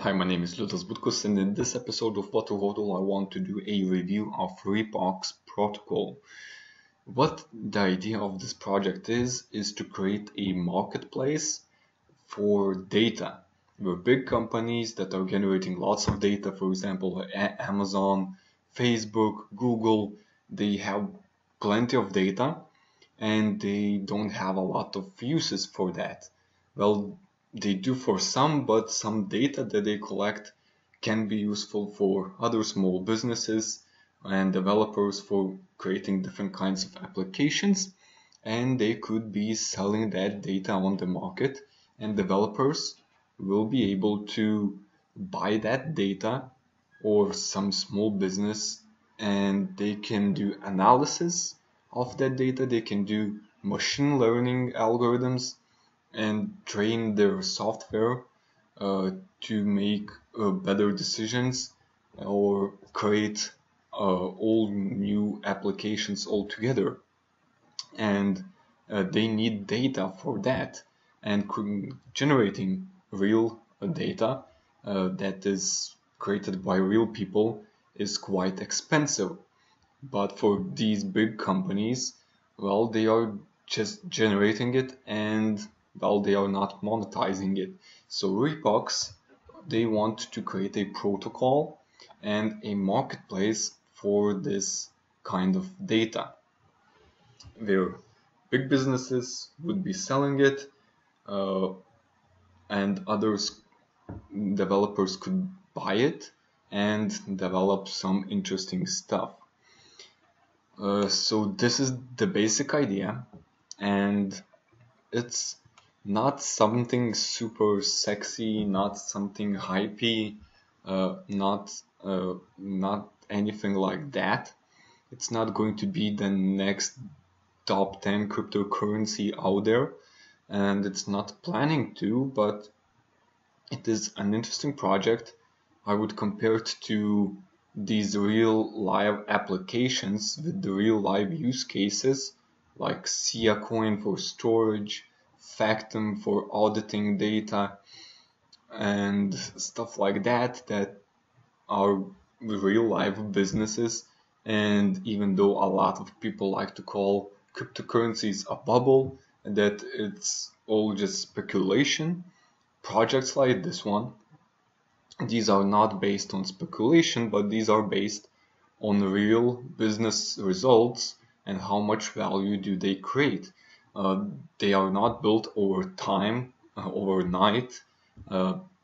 Hi, my name is Ludas Butkus, and in this episode of Water Hodl, I want to do a review of Repux protocol. What the idea of this project is to create a marketplace for data, where big companies that are generating lots of data, for example, Amazon, Facebook, Google, they have plenty of data and they don't have a lot of uses for that. Well, they do for some, but some data that they collect can be useful for other small businesses and developers for creating different kinds of applications, and they could be selling that data on the market, and developers will be able to buy that data or some small business, and they can do analysis of that data. They can do machine learning algorithms and train their software to make better decisions or create all new applications altogether. And they need data for that, and generating real data that is created by real people is quite expensive. But for these big companies, well, they are just generating it, and well, they are not monetizing it. So Repux, they want to create a protocol and a marketplace for this kind of data, where big businesses would be selling it, uh, and others, developers, could buy it and develop some interesting stuff. So this is the basic idea, and it's not something super sexy, not something hypey, not anything like that. It's not going to be the next top 10 cryptocurrency out there, and it's not planning to, but it is an interesting project. I would compare it to these real live applications with the real live use cases like Sia Coin for storage, Factom for auditing data, and stuff like that that are real live businesses. And even though a lot of people like to call cryptocurrencies a bubble and that it's all just speculation, projects like this one, these are not based on speculation, but these are based on real business results and how much value do they create. They are not built over time, overnight.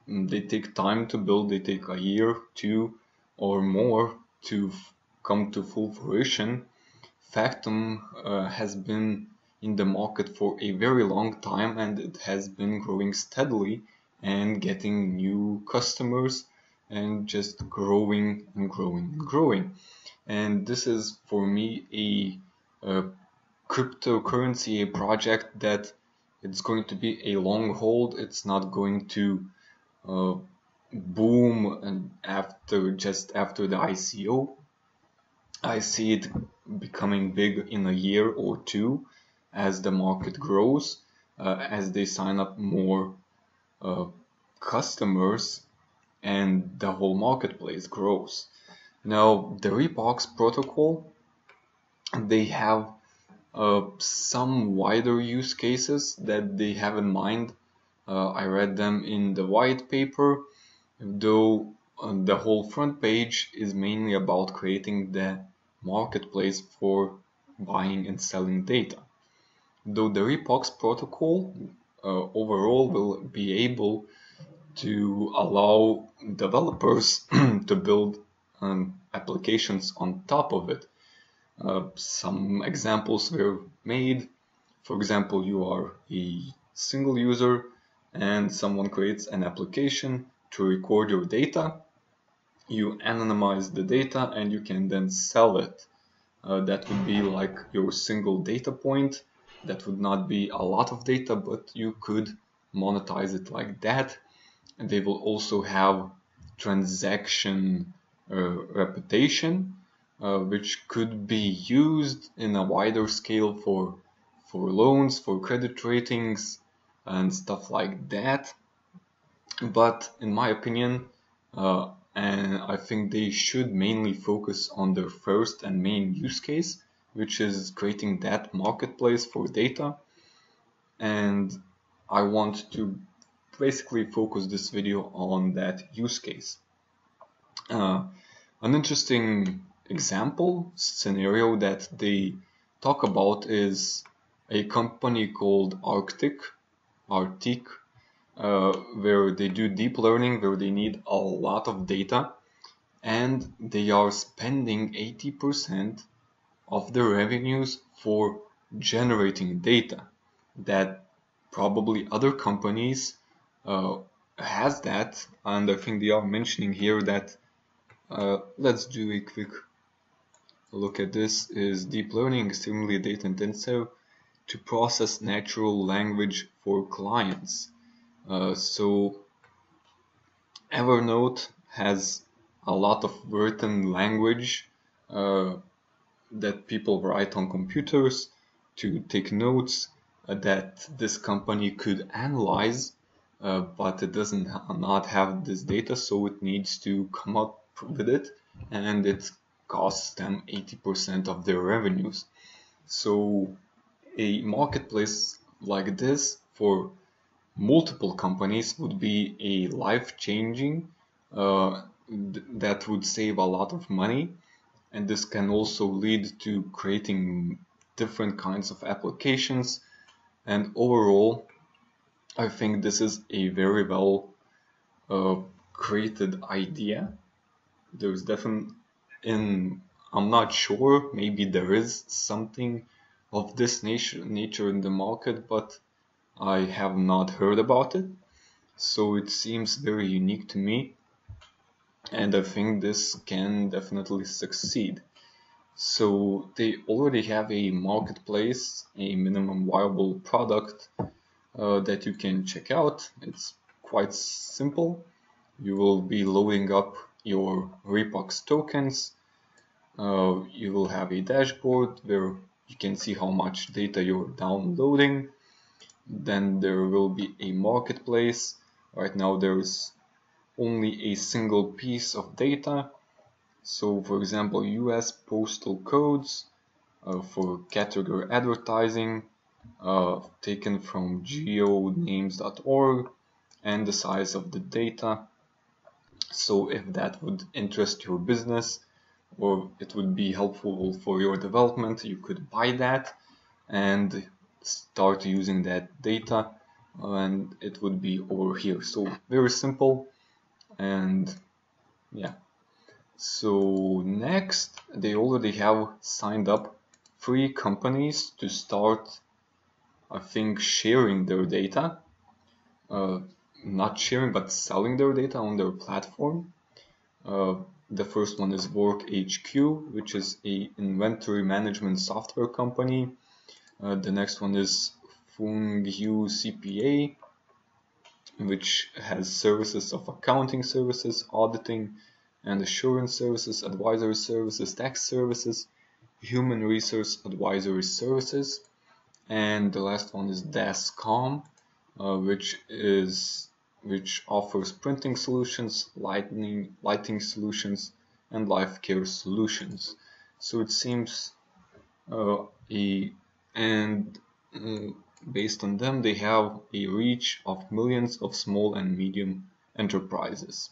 They take time to build. They take a year, two, or more to come to full fruition. Factom has been in the market for a very long time, and it has been growing steadily and getting new customers and just growing and growing and growing. And this is for me a cryptocurrency, a project that it's going to be a long hold. It's not going to uh, boom and after the ICO. I see it becoming big in a year or two as the market grows, as they sign up more uh, customers and the whole marketplace grows. Now, the Repux protocol, they have some wider use cases that they have in mind. I read them in the white paper, though the whole front page is mainly about creating the marketplace for buying and selling data. Though the Repux protocol overall will be able to allow developers to build applications on top of it. Some examples were made. For example, you are a single user and someone creates an application to record your data. You anonymize the data and you can then sell it. That would be like your single data point. That would not be a lot of data, but you could monetize it like that. And they will also have transaction reputation, which could be used in a wider scale for loans, for credit ratings, and stuff like that. But in my opinion, and I think they should mainly focus on their first and main use case, which is creating that marketplace for data. And I want to basically focus this video on that use case. An interesting example scenario that they talk about is a company called Arctic, where they do deep learning, where they need a lot of data, and they are spending 80% of their revenues for generating data that probably other companies uh, has that, and I think they are mentioning here that let's do a quick look at this. Is deep learning extremely data intensive to process natural language for clients. So Evernote has a lot of written language uh, that people write on computers to take notes that this company could analyze, but it doesn't not have this data, so it needs to come up with it, and it costs them 80% of their revenues. So a marketplace like this for multiple companies would be a life-changing that would save a lot of money, and this can also lead to creating different kinds of applications. And overall, I think this is a very well uh, created idea. There's definitely in I'm not sure, maybe there is something of this nature in the market, but I have not heard about it. So it seems very unique to me, and I think this can definitely succeed. So they already have a marketplace, a minimum viable product that you can check out. It's quite simple. You will be loading up your Repux tokens. You will have a dashboard where you can see how much data you're downloading. Then there will be a marketplace. Right now there's only a single piece of data. So for example, US postal codes for category advertising taken from geonames.org and the size of the data. So if that would interest your business or it would be helpful for your development, you could buy that and start using that data, and it would be over here. So very simple, and yeah. So next, they already have signed up 3 companies to start, I think, sharing their data. Uh, Not sharing, but selling their data on their platform. Uh, the first one is Work HQ, which is a inventory management software company. The next one is Fungyu CPA, which has services of accounting services, auditing and assurance services, advisory services, tax services, human resource advisory services. And the last one is Dascom, which offers printing solutions, lighting solutions, and life care solutions. So it seems a and uh, based on them, they have a reach of millions of small and medium enterprises.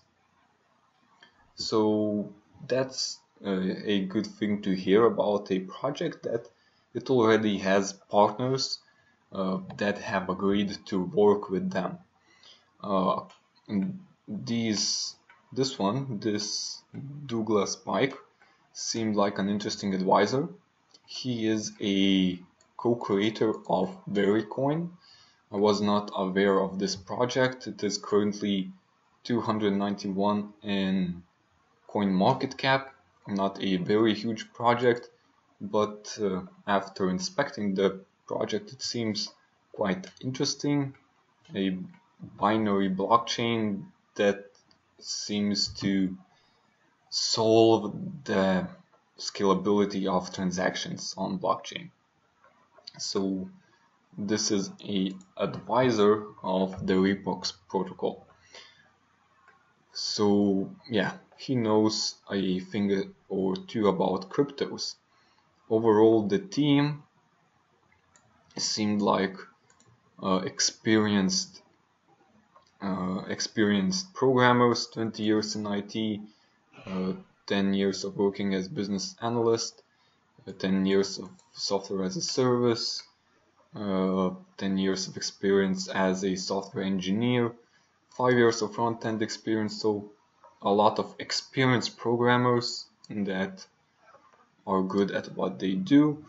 So that's a good thing to hear about a project that it already has partners that have agreed to work with them. Uh, these, this Douglas Pike seemed like an interesting advisor. He is a co-creator of Vericoin. I was not aware of this project. It is currently 291 in coin market cap, not a very huge project, but after inspecting the project, it seems quite interesting. A binary blockchain that seems to solve the scalability of transactions on blockchain. So this is a advisor of the Repux protocol. So yeah, he knows a thing or two about cryptos. Overall, the team seemed like experienced programmers, 20 years in IT, 10 years of working as business analyst, 10 years of software as a service, 10 years of experience as a software engineer, 5 years of front-end experience, so a lot of experienced programmers that are good at what they do.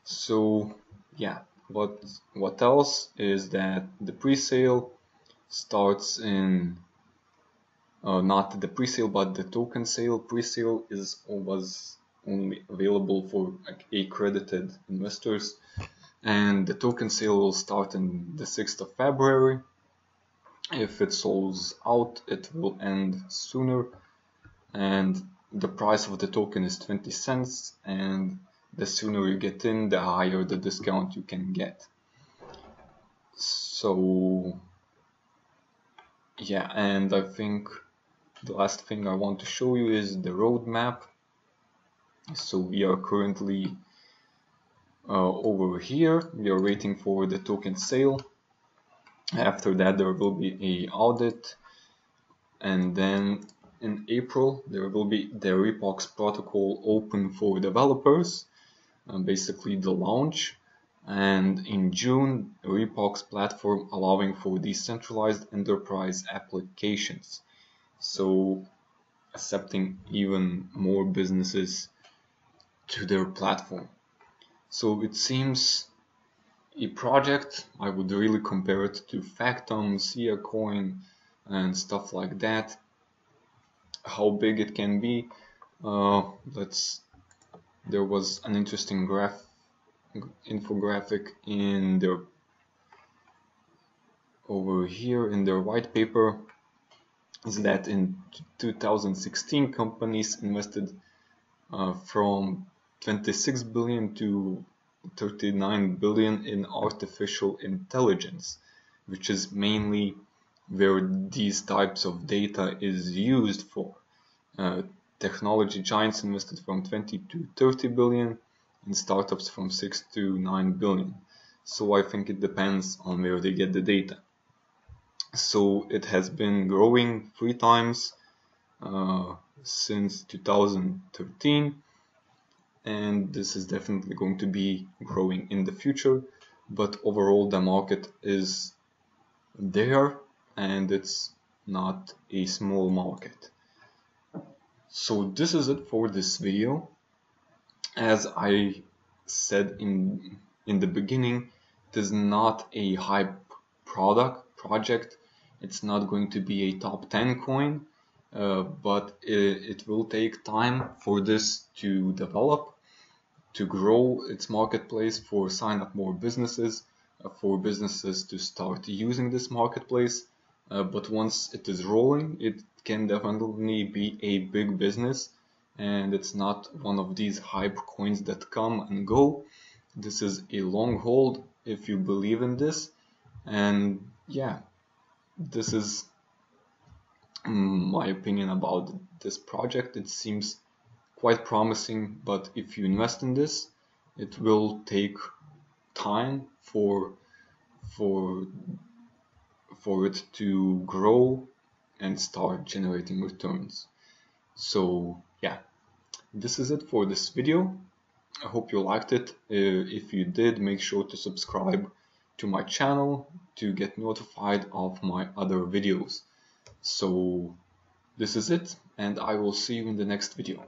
So yeah, what else is that the pre-sale starts in not the pre-sale but the token sale. Pre-sale was only available for like accredited investors, and the token sale will start on the 6th of February. If it sells out, it will end sooner, and the price of the token is 20 cents, and the sooner you get in, the higher the discount you can get. So yeah, and I think the last thing I want to show you is the roadmap. So we are currently over here. We are waiting for the token sale. After that, there will be a audit, and then in April there will be the Repux protocol open for developers, basically the launch. And in June, Repux platform allowing for decentralized enterprise applications, so accepting even more businesses to their platform. So it seems a project I would really compare it to Factom, Sia Coin, and stuff like that. How big it can be? There was an interesting infographic in their over here in their white paper. Is that in 2016 companies invested from 26 billion to 39 billion in artificial intelligence, which is mainly where these types of data is used for. Technology giants invested from 20 to 30 billion, and startups from 6 to 9 billion. So I think it depends on where they get the data. So it has been growing 3 times since 2013, and this is definitely going to be growing in the future. But overall, the market is there, and it's not a small market. So this is it for this video. As I said in the beginning, it is not a hype project. It's not going to be a top 10 coin, but it will take time for this to develop, to grow its marketplace, for sign up more businesses, for businesses to start using this marketplace. But once it is rolling, it can definitely be a big business, and it's not one of these hype coins that come and go. This is a long hold if you believe in this. And yeah, this is my opinion about this project. It seems quite promising, but if you invest in this, it will take time for it to grow and start generating returns. So yeah, this is it for this video. I hope you liked it. If you did, make sure to subscribe to my channel to get notified of my other videos. So this is it, and I will see you in the next video.